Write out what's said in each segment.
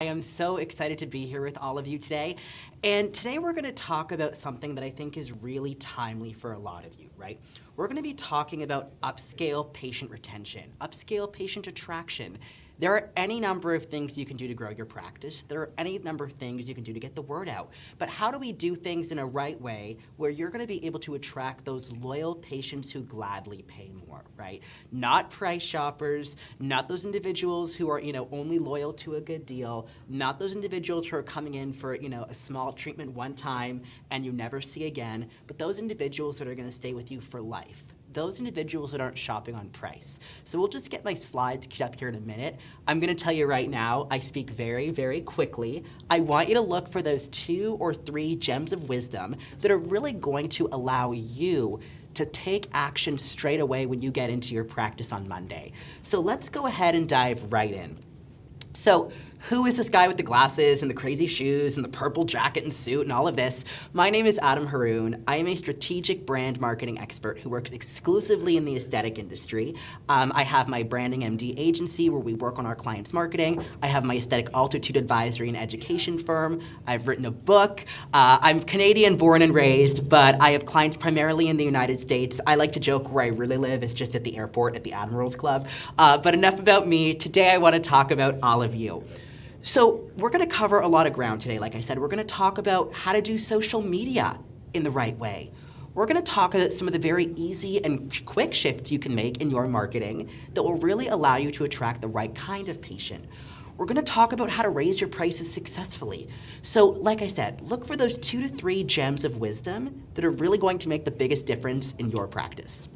I am so excited to be here with all of you today. And today we're going to talk about something that I think is really timely for a lot of you, right? We're going to be talking about upscale patient retention, upscale patient attraction. There are any number of things you can do to grow your practice. There are any number of things you can do to get the word out. But how do we do things in a right way where you're going to be able to attract those loyal patients who gladly pay more, right? Not price shoppers, not those individuals who are, only loyal to a good deal, not those individuals who are coming in for, a small treatment one time and you never see again, but those individuals that are going to stay with you for life. Those individuals that aren't shopping on price. So we'll just get my slides queued up here in a minute. I'm gonna tell you right now, I speak very, very quickly. I want you to look for those 2 or 3 gems of wisdom that are really going to allow you to take action straight away when you get into your practice on Monday. So let's go ahead and dive right in. So who is this guy with the glasses and the crazy shoes and the purple jacket and suit and all of this? My name is Haroun. I am a strategic brand marketing expert who works exclusively in the aesthetic industry. I have my Branding MD agency where we work on our clients' marketing. I have my aesthetic altitude advisory and education firm. I've written a book. I'm Canadian born and raised, but I have clients primarily in the United States. I like to joke where I really live is just at the airport at the Admirals Club. But enough about me. Today I want to talk about all of you. So we're going to cover a lot of ground today. Like I said, we're going to talk about how to do social media in the right way. We're going to talk about some of the very easy and quick shifts you can make in your marketing that will really allow you to attract the right kind of patient. We're going to talk about how to raise your prices successfully. So like I said, look for those 2 to 3 gems of wisdom that are really going to make the biggest difference in your practice.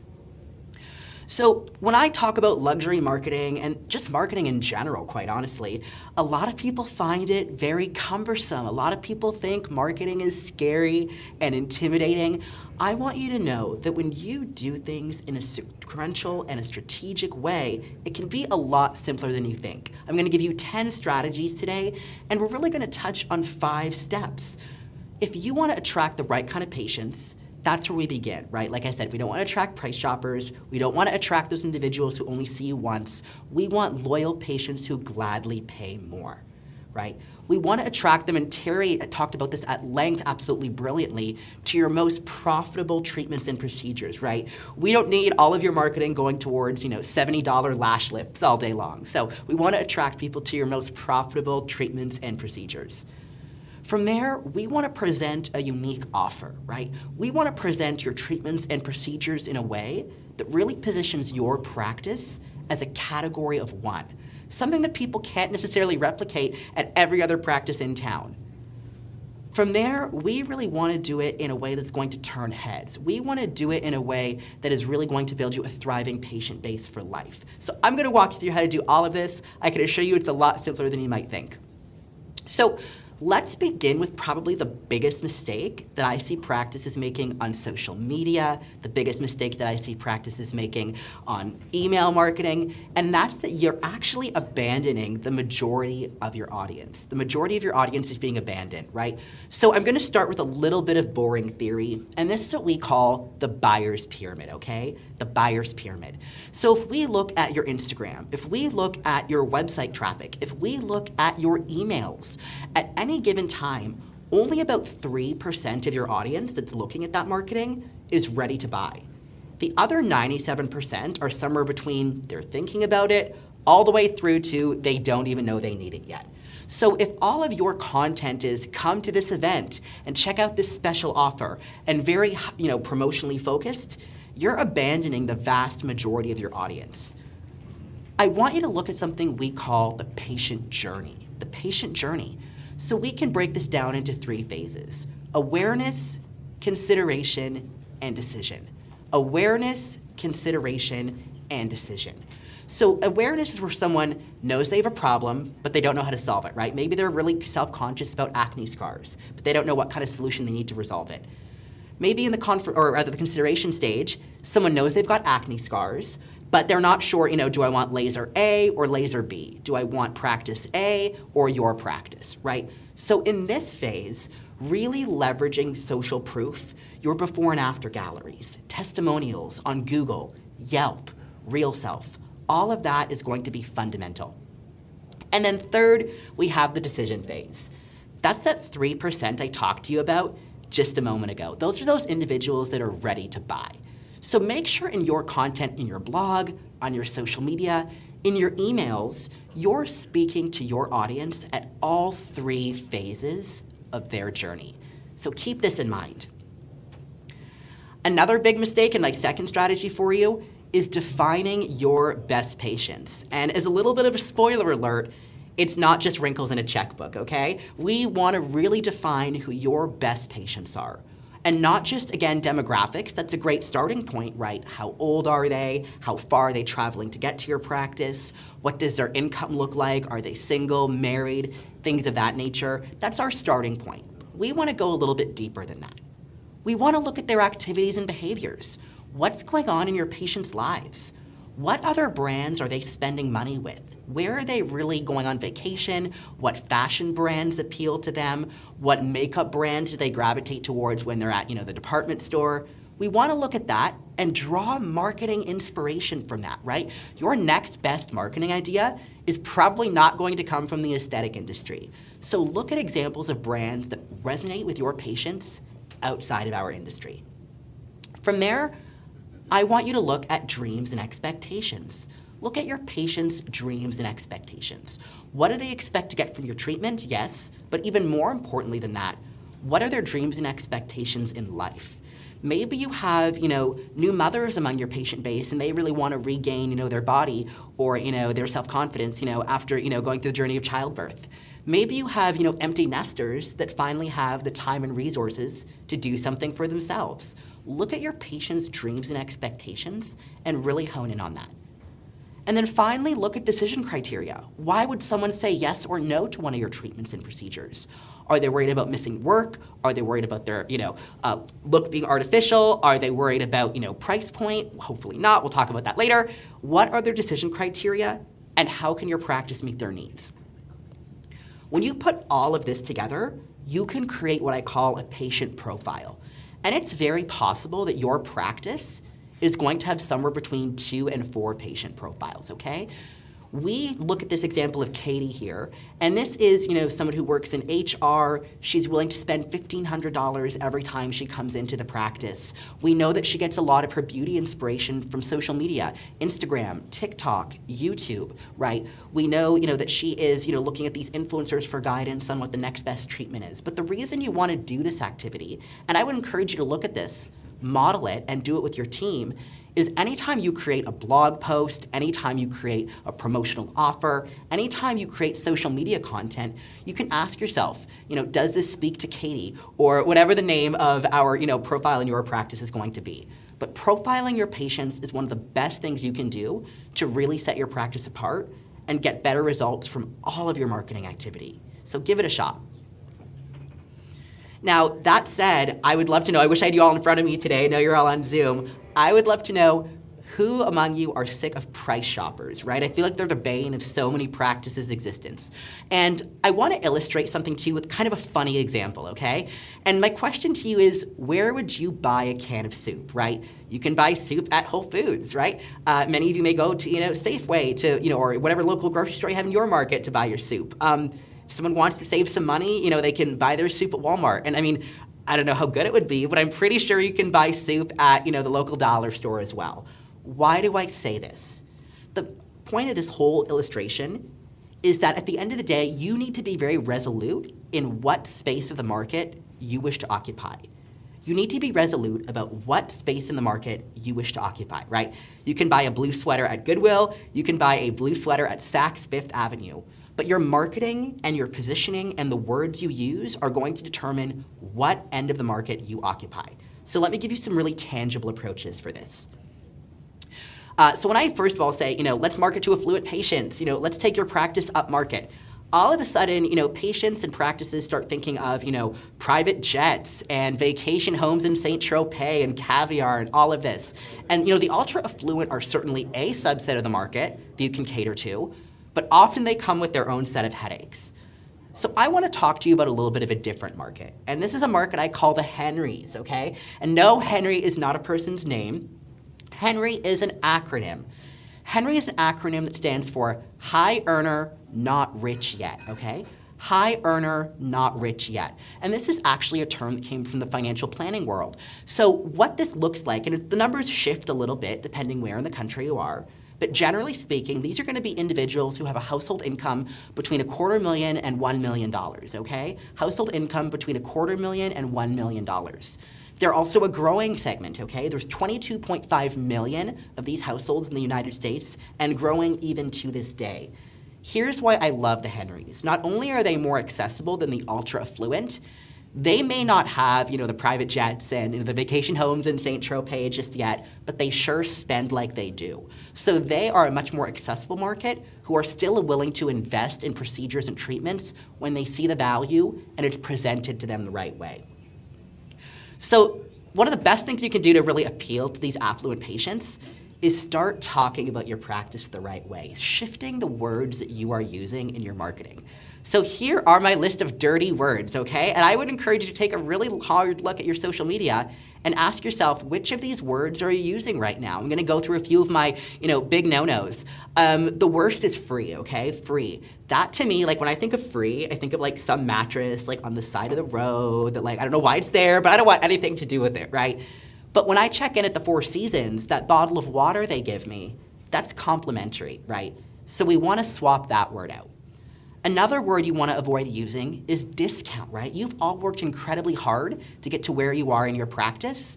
So when I talk about luxury marketing and just marketing in general, quite honestly, a lot of people find it very cumbersome. A lot of people think marketing is scary and intimidating. I want you to know that when you do things in a sequential and a strategic way, it can be a lot simpler than you think. I'm going to give you 10 strategies today, and we're really going to touch on 5 steps. If you want to attract the right kind of patients, that's where we begin, right? Like I said, we don't want to attract price shoppers. We don't want to attract those individuals who only see you once. We want loyal patients who gladly pay more, right? We want to attract them, and Terry talked about this at length absolutely brilliantly, to your most profitable treatments and procedures, right? We don't need all of your marketing going towards, $70 lash lifts all day long. So we want to attract people to your most profitable treatments and procedures. From there, we want to present a unique offer, right? We want to present your treatments and procedures in a way that really positions your practice as a category of one, something that people can't necessarily replicate at every other practice in town. From there, we really want to do it in a way that's going to turn heads. We want to do it in a way that is really going to build you a thriving patient base for life. So I'm going to walk you through how to do all of this. I can assure you it's a lot simpler than you might think. So let's begin with probably the biggest mistake that I see practices making on social media, the biggest mistake that I see practices making on email marketing, and that's that you're actually abandoning the majority of your audience. The majority of your audience is being abandoned, right? So I'm gonna start with a little bit of boring theory, and this is what we call the buyer's pyramid, okay? The buyer's pyramid. So if we look at your Instagram, if we look at your website traffic, if we look at your emails, at any given time, only about 3% of your audience that's looking at that marketing is ready to buy. The other 97% are somewhere between they're thinking about it all the way through to they don't even know they need it yet. So if all of your content is come to this event and check out this special offer and very, promotionally focused, you're abandoning the vast majority of your audience. I want you to look at something we call the patient journey. The patient journey. So we can break this down into 3 phases: awareness, consideration, and decision. Awareness, consideration, and decision. So awareness is where someone knows they have a problem, but they don't know how to solve it, right? Maybe they're really self-conscious about acne scars, but they don't know what kind of solution they need to resolve it. Maybe in the consideration stage, someone knows they've got acne scars, but they're not sure, do I want laser A or laser B? Do I want practice A or your practice, right? So in this phase, really leveraging social proof, your before and after galleries, testimonials on Google, Yelp, RealSelf, all of that is going to be fundamental. And then third, we have the decision phase. That's that 3% I talked to you about just a moment ago. Those are those individuals that are ready to buy. So make sure in your content, in your blog, on your social media, in your emails, you're speaking to your audience at all 3 phases of their journey. So keep this in mind. Another big mistake, and my second strategy for you, is defining your best patients. And as a little bit of a spoiler alert, it's not just wrinkles in a checkbook, okay? We want to really define who your best patients are. And not just, again, demographics. That's a great starting point, right? How old are they? How far are they traveling to get to your practice? What does their income look like? Are they single, married, things of that nature? That's our starting point. We want to go a little bit deeper than that. We want to look at their activities and behaviors. What's going on in your patients' lives? What other brands are they spending money with? Where are they really going on vacation? What fashion brands appeal to them? What makeup brands do they gravitate towards when they're at, the department store? We want to look at that and draw marketing inspiration from that, right? Your next best marketing idea is probably not going to come from the aesthetic industry. So look at examples of brands that resonate with your patients outside of our industry. From there, I want you to look at dreams and expectations. Look at your patients' dreams and expectations. What do they expect to get from your treatment? Yes, but even more importantly than that, what are their dreams and expectations in life? Maybe you have, new mothers among your patient base and they really want to regain, their body or, their self-confidence, after, going through the journey of childbirth. Maybe you have, empty nesters that finally have the time and resources to do something for themselves. Look at your patient's dreams and expectations and really hone in on that. And then finally, look at decision criteria. Why would someone say yes or no to one of your treatments and procedures? Are they worried about missing work? Are they worried about their, look being artificial? Are they worried about, price point? Hopefully not. We'll talk about that later. What are their decision criteria and how can your practice meet their needs? When you put all of this together, you can create what I call a patient profile. And it's very possible that your practice is going to have somewhere between 2 and 4 patient profiles, okay? We look at this example of Katie here, and this is, someone who works in HR. She's willing to spend $1,500 every time she comes into the practice. We know that she gets a lot of her beauty inspiration from social media, Instagram, TikTok, YouTube, right? We know, that she is, looking at these influencers for guidance on what the next best treatment is. But the reason you want to do this activity, and I would encourage you to look at this, model it, and do it with your team, is anytime you create a blog post, anytime you create a promotional offer, anytime you create social media content, you can ask yourself, does this speak to Katie? Or whatever the name of our, profile in your practice is going to be. But profiling your patients is one of the best things you can do to really set your practice apart and get better results from all of your marketing activity. So give it a shot. Now, that said, I would love to know, I wish I had you all in front of me today. I know you're all on Zoom. I would love to know who among you are sick of price shoppers, right? I feel like they're the bane of so many practices' existence. And I want to illustrate something to you with kind of a funny example, okay? And my question to you is, where would you buy a can of soup, right? You can buy soup at Whole Foods, right? Many of you may go to, Safeway to, or whatever local grocery store you have in your market to buy your soup. If someone wants to save some money, they can buy their soup at Walmart. And I don't know how good it would be, but I'm pretty sure you can buy soup at, the local dollar store as well. Why do I say this? The point of this whole illustration is that at the end of the day, you need to be very resolute in what space of the market you wish to occupy. You need to be resolute about what space in the market you wish to occupy, right? You can buy a blue sweater at Goodwill. You can buy a blue sweater at Saks Fifth Avenue. But your marketing and your positioning and the words you use are going to determine what end of the market you occupy. So let me give you some really tangible approaches for this. So when I first of all say, let's market to affluent patients, let's take your practice up market, all of a sudden, patients and practices start thinking of, private jets and vacation homes in St. Tropez and caviar and all of this. And, the ultra affluent are certainly a subset of the market that you can cater to, but often they come with their own set of headaches. So I want to talk to you about a little bit of a different market. And this is a market I call the Henrys, okay? And no, Henry is not a person's name. Henry is an acronym. Henry is an acronym that stands for high earner, not rich yet, okay? High earner, not rich yet. And this is actually a term that came from the financial planning world. So what this looks like, and the numbers shift a little bit depending where in the country you are, but generally speaking, these are going to be individuals who have a household income between $250,000 and $1 million, okay? Household income between $250,000 and $1 million. They're also a growing segment, okay? There's 22.5 million of these households in the United States and growing even to this day. Here's why I love the Henrys. Not only are they more accessible than the ultra affluent, they may not have, the private jets and the vacation homes in St. Tropez just yet, but they sure spend like they do. So they are a much more accessible market who are still willing to invest in procedures and treatments when they see the value and it's presented to them the right way. So one of the best things you can do to really appeal to these affluent patients is start talking about your practice the right way, shifting the words that you are using in your marketing. So here are my list of dirty words, okay? And I would encourage you to take a really hard look at your social media and ask yourself, which of these words are you using right now? I'm gonna go through a few of my, big no-nos. The worst is free, okay? Free. That to me, when I think of free, I think of some mattress, on the side of the road that I don't know why it's there, but I don't want anything to do with it, right? But when I check in at the Four Seasons, that bottle of water they give me, that's complimentary, right? So we wanna swap that word out. Another word you want to avoid using is discount, right? You've all worked incredibly hard to get to where you are in your practice.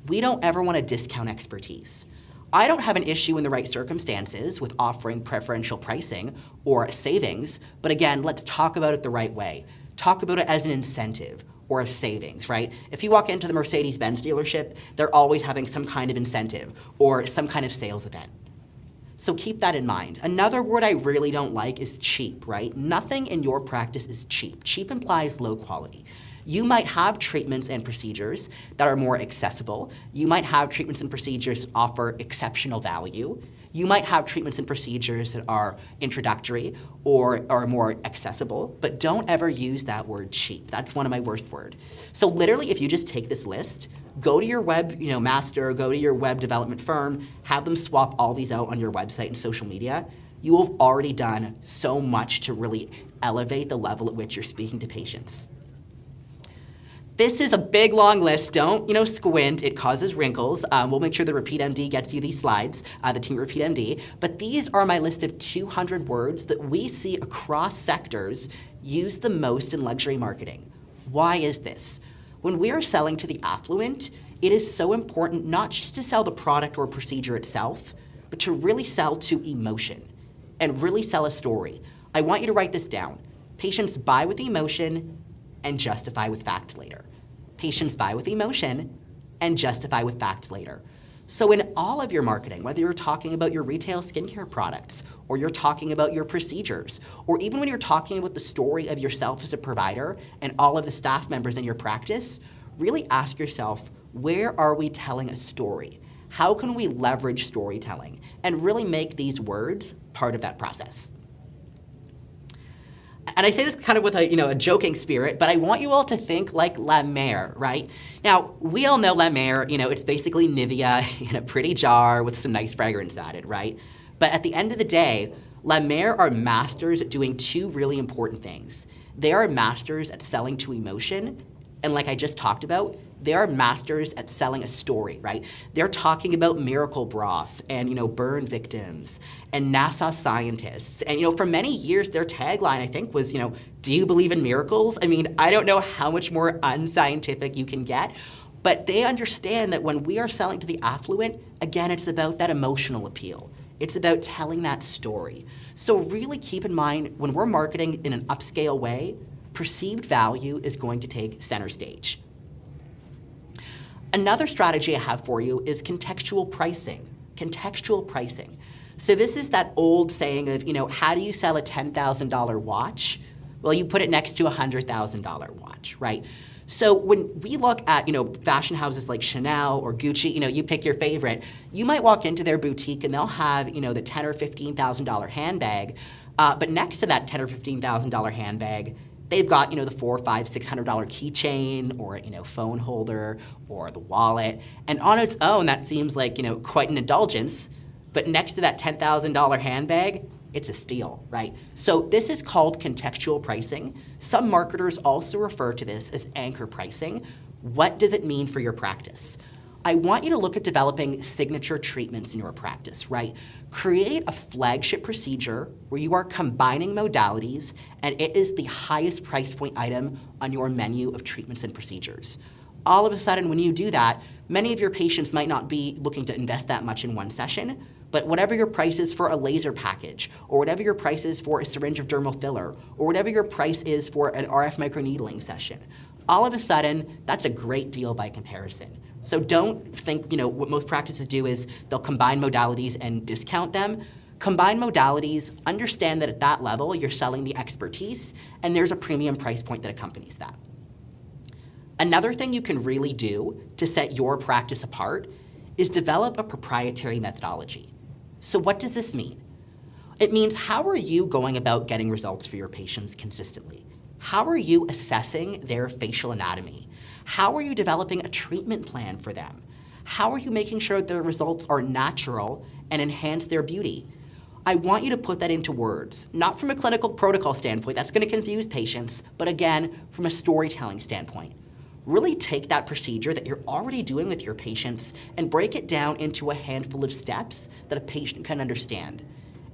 We don't ever want to discount expertise. I don't have an issue in the right circumstances with offering preferential pricing or savings, but again, let's talk about it the right way. Talk about it as an incentive or a savings, right? If you walk into the Mercedes-Benz dealership, they're always having some kind of incentive or some kind of sales event. So keep that in mind. Another word I really don't like is cheap, right? Nothing in your practice is cheap. Cheap implies low quality. You might have treatments and procedures that are more accessible. You might have treatments and procedures that offer exceptional value. You might have treatments and procedures that are introductory or are more accessible, but don't ever use that word cheap. That's one of my worst words. So literally, if you just take this list, go to your web master, go to your web development firm, have them swap all these out on your website and social media, you will have already done so much to really elevate the level at which you're speaking to patients. This is a big, long list. Don't, squint. It causes wrinkles. We'll make sure the Repeat MD gets you these slides, the team at Repeat MD. But these are my list of 200 words that we see across sectors used the most in luxury marketing. Why is this? When we are selling to the affluent, it is so important not just to sell the product or procedure itself, but to really sell to emotion and really sell a story. I want you to write this down. Patients buy with emotion and justify with facts later. Patients buy with emotion and justify with facts later. So in all of your marketing, whether you're talking about your retail skincare products, or you're talking about your procedures, or even when you're talking about the story of yourself as a provider and all of the staff members in your practice, really ask yourself, where are we telling a story? How can we leverage storytelling and really make these words part of that process? And I say this kind of with a joking spirit, but I want you all to think like La Mer, right? Now, we all know La Mer, it's basically Nivea in a pretty jar with some nice fragrance added, right? But at the end of the day, La Mer are masters at doing two really important things. They are masters at selling to emotion, and like I just talked about, they are masters at selling a story, right? They're talking about miracle broth and, burn victims and NASA scientists. And, for many years, their tagline, I think, was, do you believe in miracles? I mean, I don't know how much more unscientific you can get, but they understand that when we are selling to the affluent, again, it's about that emotional appeal. It's about telling that story. So really keep in mind, when we're marketing in an upscale way, perceived value is going to take center stage. Another strategy I have for you is contextual pricing. Contextual pricing. So this is that old saying of, how do you sell a $10,000 watch? Well, you put it next to a $100,000 watch, right? So when we look at, fashion houses like Chanel or Gucci, you pick your favorite, you might walk into their boutique and they'll have, the $10,000 or $15,000 handbag, but next to that $10,000 or $15,000 handbag, they've got, the $400, $500, $600 keychain or, phone holder or the wallet. And on its own, that seems like, quite an indulgence. but next to that $10,000 handbag, it's a steal, right? So this is called contextual pricing. Some marketers also refer to this as anchor pricing. What does it mean for your practice? I want you to look at developing signature treatments in your practice, right? Create a flagship procedure where you are combining modalities and it is the highest price point item on your menu of treatments and procedures. All of a sudden, when you do that, many of your patients might not be looking to invest that much in one session, but whatever your price is for a laser package, or whatever your price is for a syringe of dermal filler, or whatever your price is for an RF microneedling session, all of a sudden, that's a great deal by comparison. So don't think, what most practices do is they'll combine modalities and discount them. Combine modalities, understand that at that level, you're selling the expertise, and there's a premium price point that accompanies that. Another thing you can really do to set your practice apart is develop a proprietary methodology. So what does this mean? It means how are you going about getting results for your patients consistently? How are you assessing their facial anatomy? How are you developing a treatment plan for them? How are you making sure their results are natural and enhance their beauty? I want you to put that into words, not from a clinical protocol standpoint, that's going to confuse patients, but again, from a storytelling standpoint. Really take that procedure that you're already doing with your patients and break it down into a handful of steps that a patient can understand.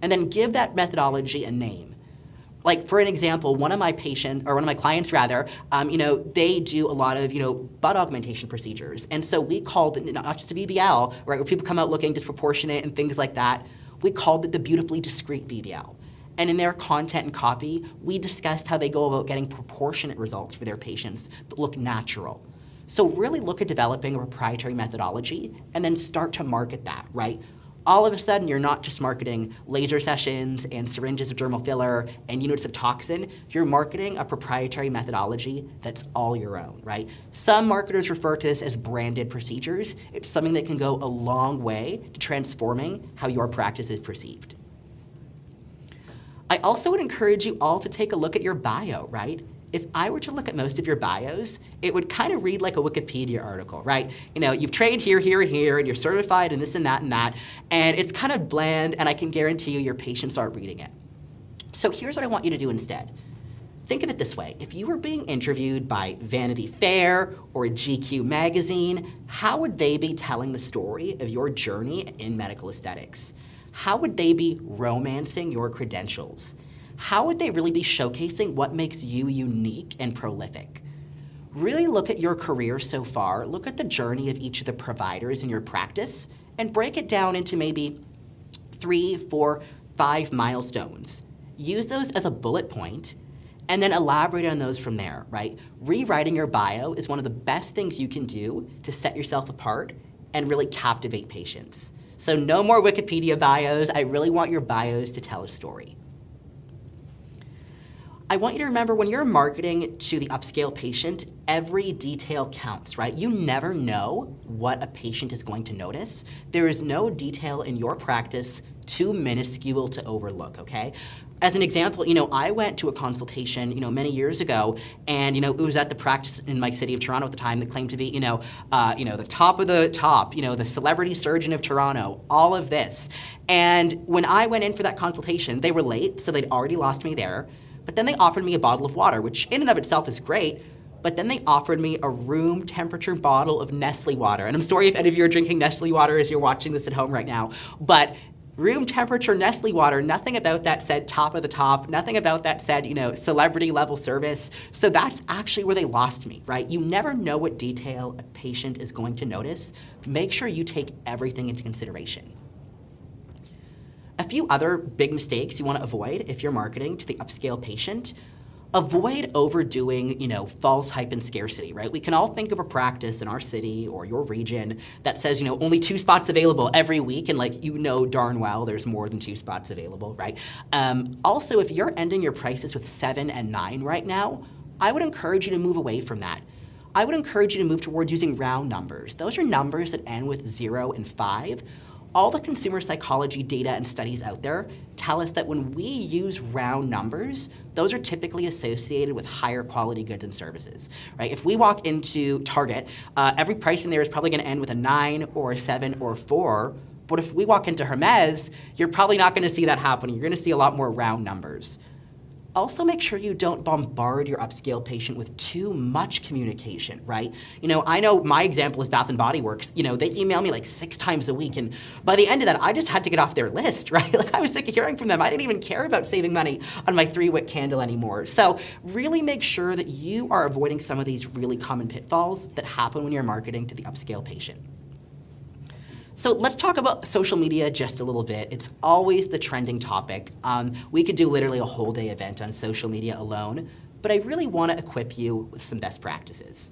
And then give that methodology a name. Like, for an example, one of my clients, they do a lot of, butt augmentation procedures. And so we called it, not just a BBL, right, where people come out looking disproportionate and things like that, we called it the beautifully discreet BBL. And in their content and copy, we discussed how they go about getting proportionate results for their patients that look natural. So really look at developing a proprietary methodology and then start to market that, right? All of a sudden, you're not just marketing laser sessions and syringes of dermal filler and units of toxin. You're marketing a proprietary methodology that's all your own, right? Some marketers refer to this as branded procedures. It's something that can go a long way to transforming how your practice is perceived. I also would encourage you all to take a look at your bio, right? If I were to look at most of your bios, it would kind of read like a Wikipedia article, right? You've trained here, here, here, and you're certified in this and that, and it's kind of bland, and I can guarantee you your patients aren't reading it. So here's what I want you to do instead. Think of it this way. If you were being interviewed by Vanity Fair or GQ magazine, how would they be telling the story of your journey in medical aesthetics? How would they be romancing your credentials? How would they really be showcasing what makes you unique and prolific? Really look at your career so far, look at the journey of each of the providers in your practice, and break it down into maybe 3, 4, 5 milestones. Use those as a bullet point, and then elaborate on those from there, right? Rewriting your bio is one of the best things you can do to set yourself apart and really captivate patients. So no more Wikipedia bios. I really want your bios to tell a story. I want you to remember when you're marketing to the upscale patient, every detail counts, right? You never know what a patient is going to notice. There is no detail in your practice too minuscule to overlook, okay? As an example, I went to a consultation, many years ago, and, it was at the practice in my city of Toronto at the time that claimed to be, the top of the top, the celebrity surgeon of Toronto, all of this. And when I went in for that consultation, they were late, so they'd already lost me there. But then they offered me a bottle of water, which in and of itself is great, but then they offered me a room temperature bottle of Nestle water. And I'm sorry if any of you are drinking Nestle water as you're watching this at home right now, but room temperature Nestle water, nothing about that said top of the top, nothing about that said, celebrity level service. So that's actually where they lost me, right? You never know what detail a patient is going to notice. Make sure you take everything into consideration. A few other big mistakes you want to avoid if you're marketing to the upscale patient. Avoid overdoing, false hype and scarcity, right? We can all think of a practice in our city or your region that says, only 2 spots available every week, and darn well there's more than 2 spots available, right? Also, if you're ending your prices with 7 and 9 right now, I would encourage you to move away from that. I would encourage you to move towards using round numbers. Those are numbers that end with 0 and 5. All the consumer psychology data and studies out there tell us that when we use round numbers, those are typically associated with higher quality goods and services, right? If we walk into Target, every price in there is probably going to end with a 9 or a 7 or a 4, But if we walk into Hermes, you're probably not going to see that happening. You're going to see a lot more round numbers. Also, make sure you don't bombard your upscale patient with too much communication, right? I know my example is Bath & Body Works. They email me like 6 times a week, and by the end of that, I just had to get off their list, right? Like, I was sick of hearing from them. I didn't even care about saving money on my 3-wick candle anymore. So really make sure that you are avoiding some of these really common pitfalls that happen when you're marketing to the upscale patient. So let's talk about social media just a little bit. It's always the trending topic. We could do literally a whole day event on social media alone, but I really want to equip you with some best practices.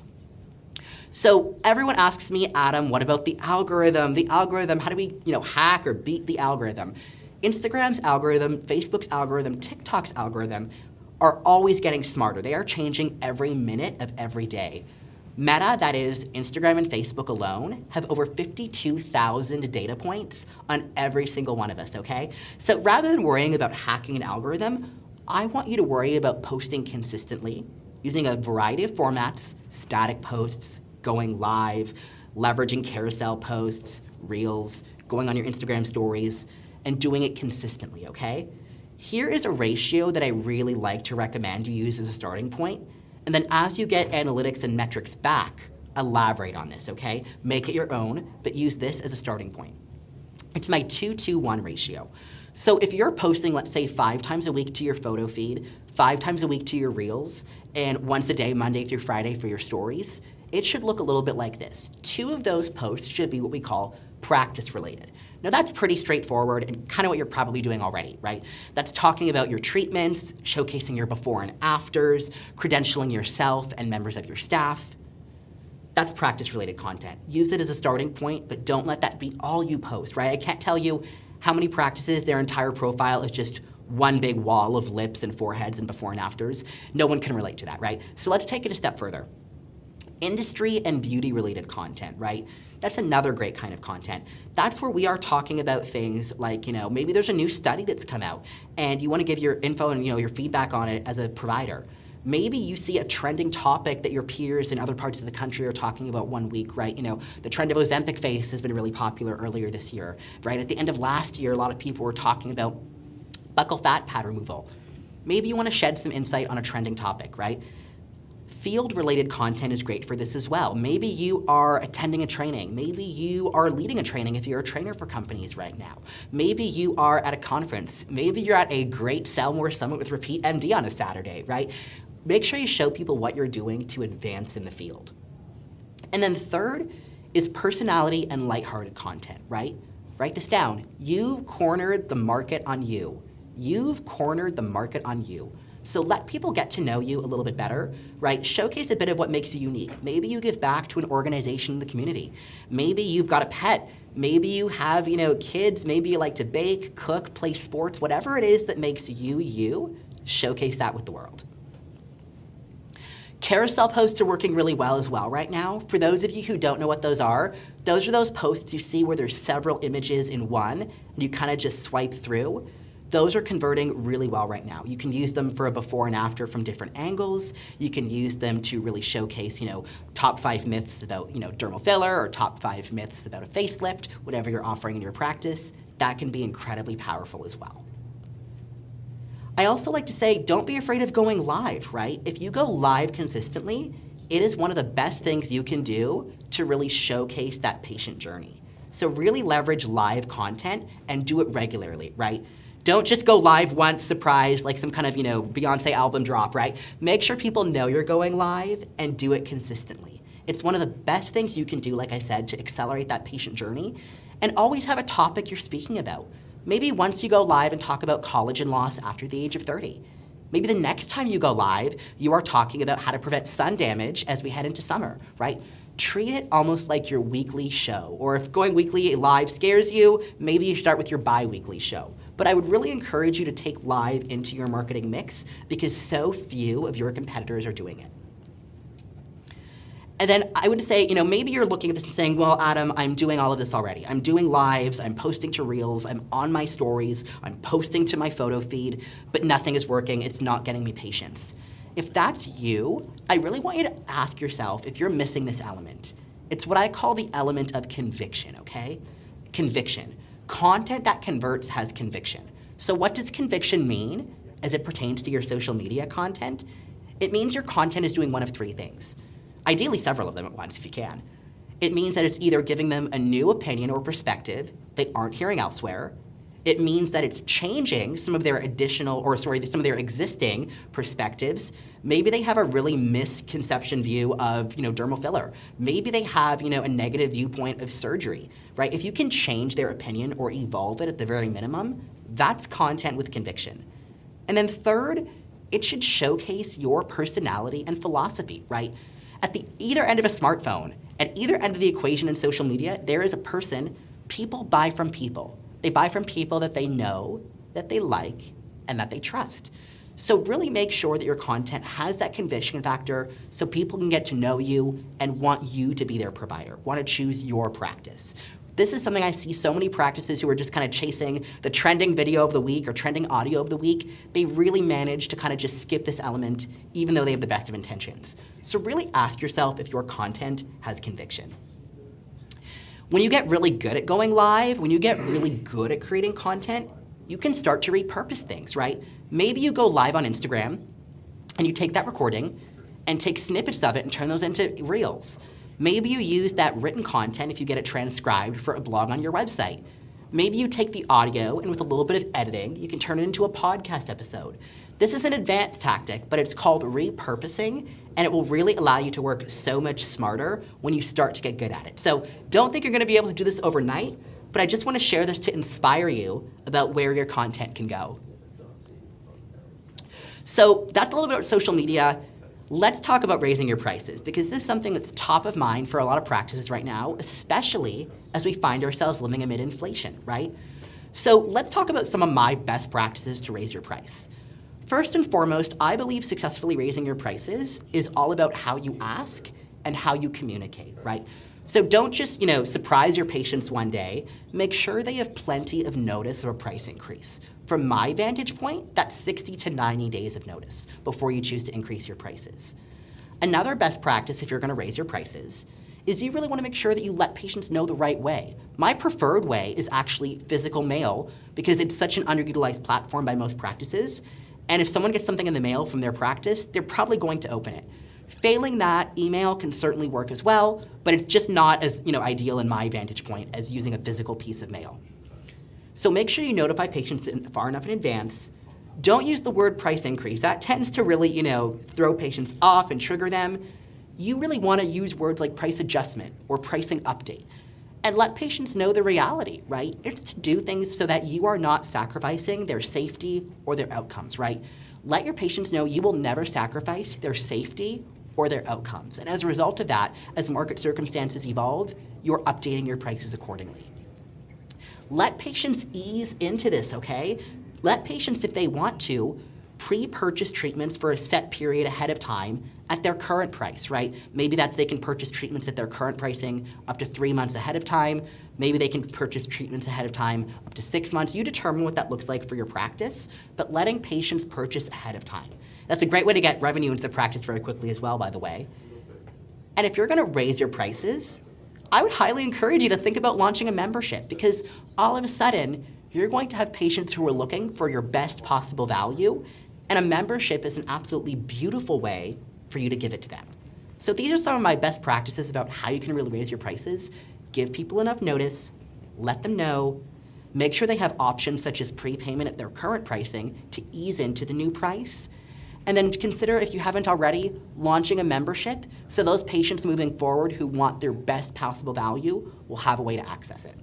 So everyone asks me, Adam, what about the algorithm? The algorithm, how do we hack or beat the algorithm? Instagram's algorithm, Facebook's algorithm, TikTok's algorithm are always getting smarter. They are changing every minute of every day. Meta, that is Instagram and Facebook alone, have over 52,000 data points on every single one of us, okay? So rather than worrying about hacking an algorithm, I want you to worry about posting consistently, using a variety of formats, static posts, going live, leveraging carousel posts, reels, going on your Instagram stories, and doing it consistently, okay? Here is a ratio that I really like to recommend you use as a starting point. And then as you get analytics and metrics back, elaborate on this, okay? Make it your own, but use this as a starting point. It's my 2-to-1 ratio. So if you're posting, let's say 5 times a week to your photo feed, 5 times a week to your reels, and once a day, Monday through Friday for your stories, it should look a little bit like this. 2 of those posts should be what we call practice related. Now that's pretty straightforward and kind of what you're probably doing already, right? That's talking about your treatments, showcasing your before and afters, credentialing yourself and members of your staff. That's practice-related content. Use it as a starting point, but don't let that be all you post, right? I can't tell you how many practices their entire profile is just one big wall of lips and foreheads and before and afters. No one can relate to that, right? So let's take it a step further. Industry and beauty-related content, right? That's another great kind of content. That's where we are talking about things like, maybe there's a new study that's come out and you want to give your info and, your feedback on it as a provider. Maybe you see a trending topic that your peers in other parts of the country are talking about one week, right? The trend of Ozempic face has been really popular earlier this year, right? At the end of last year, a lot of people were talking about buccal fat pad removal. Maybe you want to shed some insight on a trending topic, right? Field-related content is great for this as well. Maybe you are attending a training. Maybe you are leading a training if you're a trainer for companies right now. Maybe you are at a conference. Maybe you're at a great Sell More Summit with Repeat MD on a Saturday, right? Make sure you show people what you're doing to advance in the field. And then third is personality and lighthearted content, right? Write this down. You've cornered the market on you. You've cornered the market on you. So let people get to know you a little bit better, right? Showcase a bit of what makes you unique. Maybe you give back to an organization in the community. Maybe you've got a pet. Maybe you have, kids. Maybe you like to bake, cook, play sports. Whatever it is that makes you, you, showcase that with the world. Carousel posts are working really well as well right now. For those of you who don't know what those are those posts you see where there's several images in one, and you kind of just swipe through. Those are converting really well right now. You can use them for a before and after from different angles. You can use them to really showcase, top 5 myths about, dermal filler or top 5 myths about a facelift, whatever you're offering in your practice. That can be incredibly powerful as well. I also like to say, don't be afraid of going live, right? If you go live consistently, it is one of the best things you can do to really showcase that patient journey. So really leverage live content and do it regularly, right? Don't just go live once, surprise, like some kind of, Beyonce album drop, right? Make sure people know you're going live and do it consistently. It's one of the best things you can do, like I said, to accelerate that patient journey, and always have a topic you're speaking about. Maybe once you go live and talk about collagen loss after the age of 30. Maybe the next time you go live, you are talking about how to prevent sun damage as we head into summer, right? Treat it almost like your weekly show. Or if going weekly live scares you, maybe you start with your bi-weekly show. But I would really encourage you to take live into your marketing mix because so few of your competitors are doing it. And then I would say, maybe you're looking at this and saying, well, Adam, I'm doing all of this already. I'm doing lives, I'm posting to reels, I'm on my stories, I'm posting to my photo feed, but nothing is working, it's not getting me patients. If that's you, I really want you to ask yourself if you're missing this element. It's what I call the element of conviction, okay? Conviction. Content that converts has conviction. So what does conviction mean as it pertains to your social media content? It means your content is doing one of three things. Ideally several of them at once if you can. It means that it's either giving them a new opinion or perspective they aren't hearing elsewhere. It means that it's changing some of their some of their existing perspectives. Maybe they have a really misconception view of, dermal filler. Maybe they have, a negative viewpoint of surgery, right? If you can change their opinion or evolve it at the very minimum, that's content with conviction. And then third, it should showcase your personality and philosophy, right? At either end of a smartphone, at either end of the equation in social media, there is a person. People buy from people. They buy from people that they know, that they like, and that they trust. So really make sure that your content has that conviction factor so people can get to know you and want you to be their provider, want to choose your practice. This is something I see so many practices who are just kind of chasing the trending video of the week or trending audio of the week. They really manage to kind of just skip this element even though they have the best of intentions. So really ask yourself if your content has conviction. When you get really good at going live, when you get really good at creating content, you can start to repurpose things, right? Maybe you go live on Instagram and you take that recording and take snippets of it and turn those into reels. Maybe you use that written content if you get it transcribed for a blog on your website. Maybe you take the audio and with a little bit of editing, you can turn it into a podcast episode. This is an advanced tactic, but it's called repurposing, and it will really allow you to work so much smarter when you start to get good at it. So don't think you're gonna be able to do this overnight, but I just wanna share this to inspire you about where your content can go. So that's a little bit about social media. Let's talk about raising your prices, because this is something that's top of mind for a lot of practices right now, especially as we find ourselves living amid inflation, right? So let's talk about some of my best practices to raise your price. First and foremost, I believe successfully raising your prices is all about how you ask and how you communicate, right? So don't just, surprise your patients one day. Make sure they have plenty of notice of a price increase. From my vantage point, that's 60 to 90 days of notice before you choose to increase your prices. Another best practice if you're gonna raise your prices is you really wanna make sure that you let patients know the right way. My preferred way is actually physical mail because it's such an underutilized platform by most practices. And if someone gets something in the mail from their practice, they're probably going to open it. Failing that, email can certainly work as well, but it's just not as ideal in my vantage point as using a physical piece of mail. So make sure you notify patients far enough in advance. Don't use the word price increase. That tends to really throw patients off and trigger them. You really want to use words like price adjustment or pricing update. And let patients know the reality, right? It's to do things so that you are not sacrificing their safety or their outcomes, right? Let your patients know you will never sacrifice their safety or their outcomes. And as a result of that, as market circumstances evolve, you're updating your prices accordingly. Let patients ease into this, okay? Let patients, if they want to, pre-purchase treatments for a set period ahead of time at their current price, right? Maybe that's they can purchase treatments at their current pricing up to 3 months ahead of time. Maybe they can purchase treatments ahead of time up to 6 months. You determine what that looks like for your practice, but letting patients purchase ahead of time. That's a great way to get revenue into the practice very quickly as well, by the way. And if you're gonna raise your prices, I would highly encourage you to think about launching a membership, because all of a sudden, you're going to have patients who are looking for your best possible value, and a membership is an absolutely beautiful way for you to give it to them. So these are some of my best practices about how you can really raise your prices. Give people enough notice, let them know, make sure they have options such as prepayment at their current pricing to ease into the new price, and then consider, if you haven't already, launching a membership so those patients moving forward who want their best possible value will have a way to access it.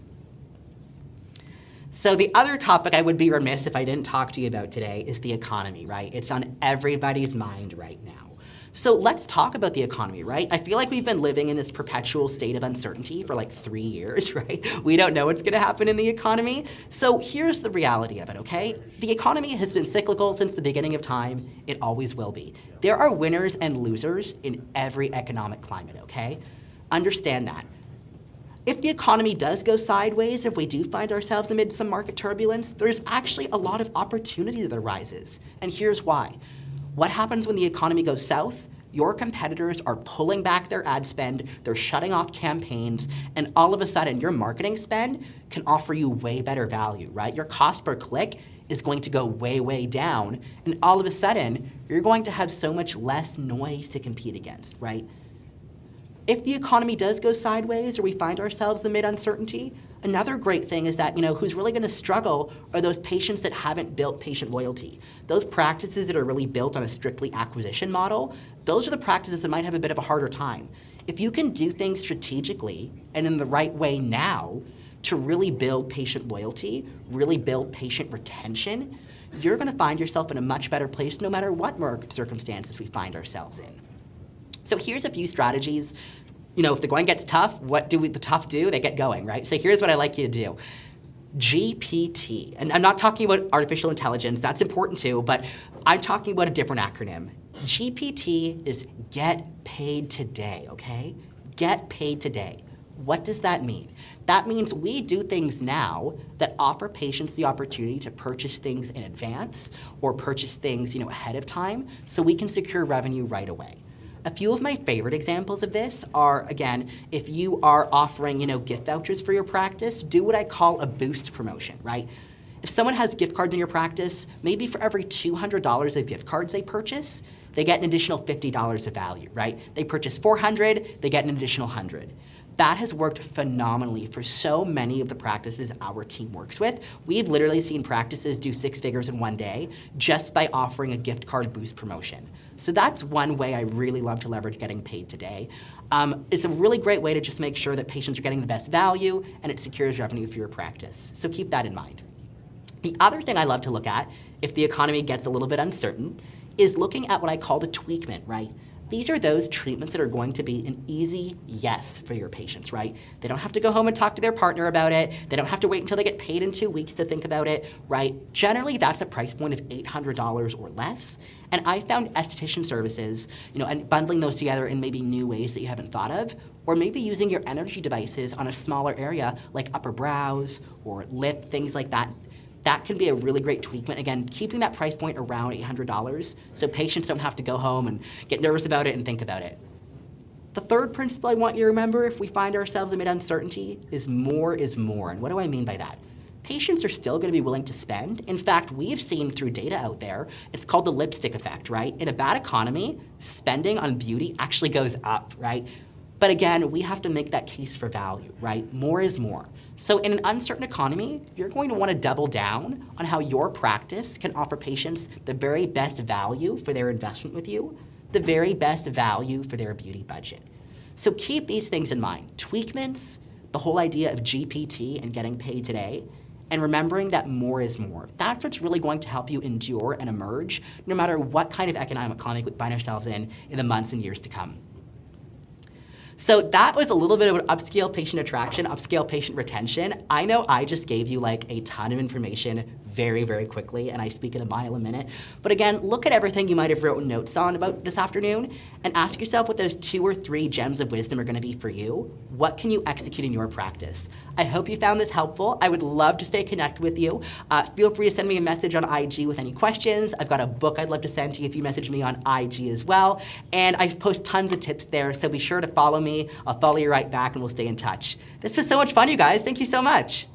So the other topic I would be remiss if I didn't talk to you about today is the economy, right? It's on everybody's mind right now. So let's talk about the economy, right? I feel like we've been living in this perpetual state of uncertainty for like 3 years, right? We don't know what's gonna happen in the economy. So here's the reality of it, okay? The economy has been cyclical since the beginning of time. It always will be. There are winners and losers in every economic climate, okay? Understand that. If the economy does go sideways, if we do find ourselves amid some market turbulence, there's actually a lot of opportunity that arises. And here's why. What happens when the economy goes south? Your competitors are pulling back their ad spend, they're shutting off campaigns, and all of a sudden your marketing spend can offer you way better value, right? Your cost per click is going to go way, way down, and all of a sudden you're going to have so much less noise to compete against, right? If the economy does go sideways or we find ourselves amid uncertainty, another great thing is that, who's really gonna struggle are those patients that haven't built patient loyalty. Those practices that are really built on a strictly acquisition model, those are the practices that might have a bit of a harder time. If you can do things strategically and in the right way now to really build patient loyalty, really build patient retention, you're gonna find yourself in a much better place no matter what market circumstances we find ourselves in. So here's a few strategies. If the going gets tough, what do the tough do? They get going, right? So here's what I'd like you to do. GPT, and I'm not talking about artificial intelligence, that's important too, but I'm talking about a different acronym. GPT is get paid today, okay? Get paid today. What does that mean? That means we do things now that offer patients the opportunity to purchase things in advance or purchase things ahead of time so we can secure revenue right away. A few of my favorite examples of this are, again, if you are offering, gift vouchers for your practice, do what I call a boost promotion, right? If someone has gift cards in your practice, maybe for every $200 of gift cards they purchase, they get an additional $50 of value, right? They purchase 400, they get an additional 100. That has worked phenomenally for so many of the practices our team works with. We've literally seen practices do 6 figures in one day just by offering a gift card boost promotion. So that's one way I really love to leverage getting paid today. It's a really great way to just make sure that patients are getting the best value and it secures revenue for your practice. So keep that in mind. The other thing I love to look at, if the economy gets a little bit uncertain, is looking at what I call the tweakment, right? These are those treatments that are going to be an easy yes for your patients, right? They don't have to go home and talk to their partner about it. They don't have to wait until they get paid in 2 weeks to think about it, right? Generally, that's a price point of $800 or less. And I found esthetician services, and bundling those together in maybe new ways that you haven't thought of, or maybe using your energy devices on a smaller area like upper brows or lip, things like that. That can be a really great tweakment. Again, keeping that price point around $800 so patients don't have to go home and get nervous about it and think about it. The third principle I want you to remember if we find ourselves amid uncertainty is more is more. And what do I mean by that? Patients are still going to be willing to spend. In fact, we've seen through data out there, it's called the lipstick effect, right? In a bad economy, spending on beauty actually goes up, right? But again, we have to make that case for value, right? More is more. So in an uncertain economy, you're going to want to double down on how your practice can offer patients the very best value for their investment with you, the very best value for their beauty budget. So keep these things in mind. Tweakments, the whole idea of GPT and getting paid today, and remembering that more is more. That's what's really going to help you endure and emerge no matter what kind of economic climate we find ourselves in the months and years to come. So that was a little bit about upscale patient attraction, upscale patient retention. I know I just gave you like a ton of information very, very quickly, and I speak in a mile a minute. But again, look at everything you might have written notes on about this afternoon and ask yourself what those 2 or 3 gems of wisdom are gonna be for you. What can you execute in your practice? I hope you found this helpful. I would love to stay connected with you. Feel free to send me a message on IG with any questions. I've got a book I'd love to send to you if you message me on IG as well. And I post tons of tips there, so be sure to follow me. I'll follow you right back and we'll stay in touch. This was so much fun, you guys. Thank you so much.